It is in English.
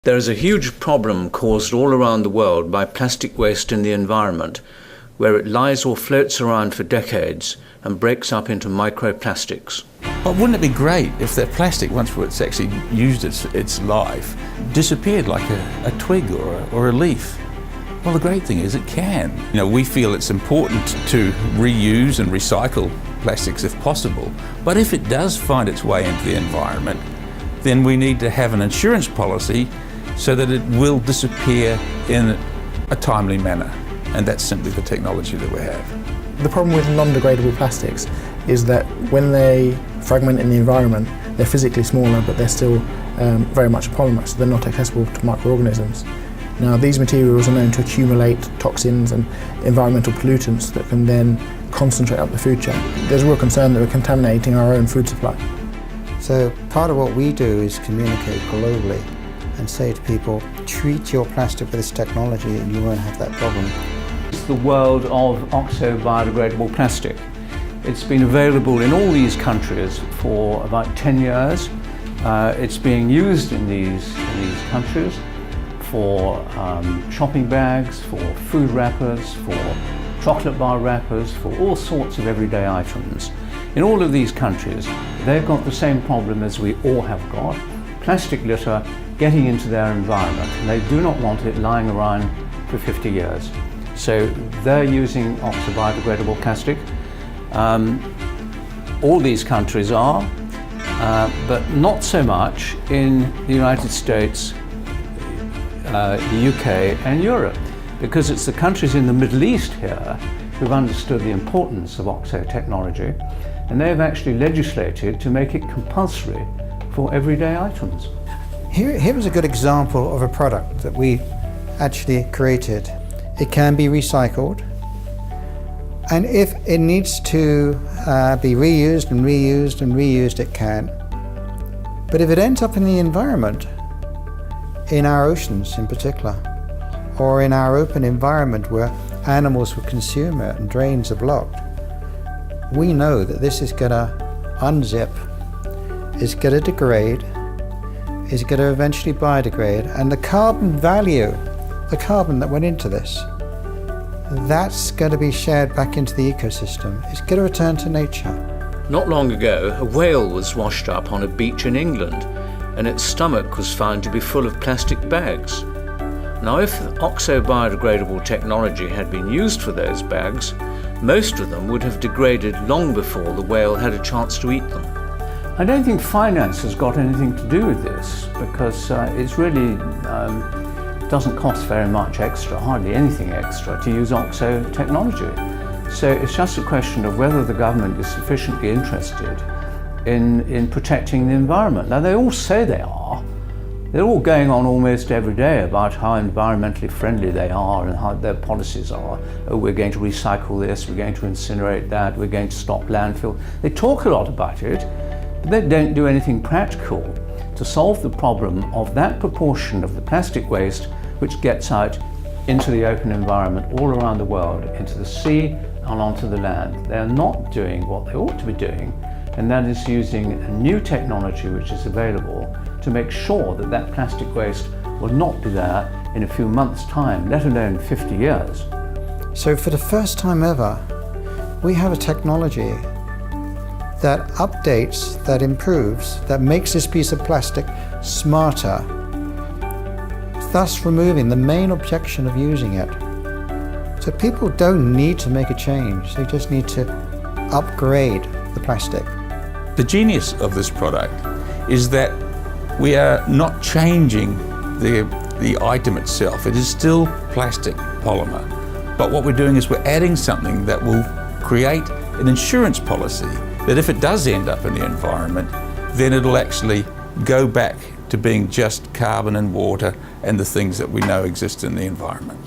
There is a huge problem caused all around the world by plastic waste in the environment, where it lies or floats around for decades and breaks up into microplastics. But wouldn't it be great if that plastic, once it's actually used its life, disappeared like a twig or a leaf? Well, the great thing is it can. We feel it's important to reuse and recycle plastics if possible, but if it does find its way into the environment, then we need to have an insurance policy so that it will disappear in a timely manner. And that's simply the technology that we have. The problem with non-degradable plastics is that when they fragment in the environment, they're physically smaller, but they're still very much a polymer, so they're not accessible to microorganisms. Now, these materials are known to accumulate toxins and environmental pollutants that can then concentrate up the food chain. There's a real concern that we're contaminating our own food supply. So part of what we do is communicate globally and say to people, treat your plastic with this technology and you won't have that problem. It's the world of oxo-biodegradable plastic. It's been available in all these countries for about 10 years. It's being used in these countries for shopping bags, for food wrappers, for chocolate bar wrappers, for all sorts of everyday items. In all of these countries, they've got the same problem as we all have got, plastic litter getting into their environment, and they do not want it lying around for 50 years. So they're using oxo-biodegradable plastic. All these countries are, but not so much in the United States, the UK and Europe, because it's the countries in the Middle East here who've understood the importance of oxo technology, and they've actually legislated to make it compulsory for everyday items. Here is a good example of a product that we actually created. It can be recycled, and if it needs to be reused and reused and reused, it can. But if it ends up in the environment, in our oceans in particular, or in our open environment where animals will consume it and drains are blocked, we know that this is going to unzip, it's going to degrade, it's going to eventually biodegrade, and the carbon value, the carbon that went into this, that's going to be shared back into the ecosystem. It's going to return to nature. Not long ago, a whale was washed up on a beach in England, and its stomach was found to be full of plastic bags. Now, if oxo-biodegradable technology had been used for those bags, most of them would have degraded long before the whale had a chance to eat them. I don't think finance has got anything to do with this, because it's really doesn't cost very much extra, hardly anything extra, to use oxo technology. So it's just a question of whether the government is sufficiently interested in protecting the environment. Now, they all say they are. They're all going on almost every day about how environmentally friendly they are and how their policies are. Oh, we're going to recycle this, we're going to incinerate that, we're going to stop landfill. They talk a lot about it, but they don't do anything practical to solve the problem of that proportion of the plastic waste which gets out into the open environment all around the world, into the sea and onto the land. They're not doing what they ought to be doing, and that is using a new technology which is available to make sure that that plastic waste will not be there in a few months' time, let alone 50 years. So for the first time ever, we have a technology that updates, that improves, that makes this piece of plastic smarter, thus removing the main objection of using it. So people don't need to make a change, they just need to upgrade the plastic. The genius of this product is that we are not changing the item itself. It is still plastic polymer. But what we're doing is we're adding something that will create an insurance policy that if it does end up in the environment, then it'll actually go back to being just carbon and water and the things that we know exist in the environment.